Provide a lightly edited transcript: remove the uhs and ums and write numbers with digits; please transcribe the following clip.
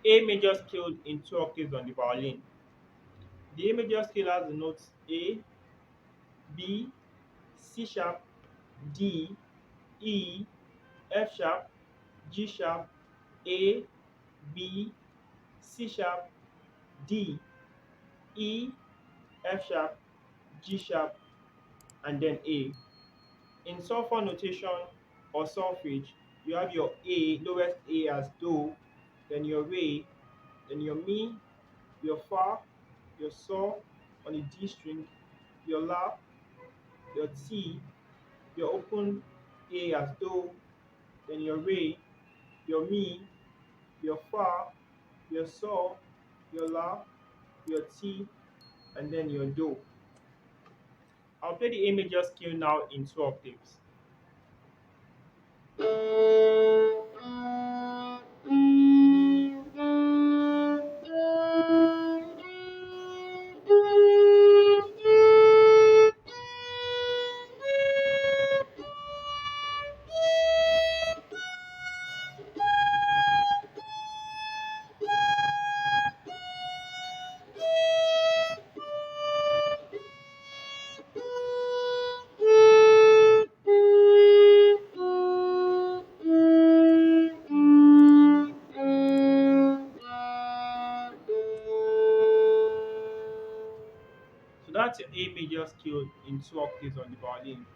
A major scale in two octaves on the violin. The A major scale has the notes A, B, C sharp, D, E, F sharp, G sharp, A, B, C sharp, D, E, F sharp, G sharp, and then A. In solfa notation or solfege, you have your A, lowest A as do, then your re, then your mi, your fa, your sol on the D string, your la, your T, your open A as do, then your re, your mi, your fa, your sol, your la, your T, and then your do. I'll play the A major scale now in two octaves. So that's your A major scale in two octaves on the violin.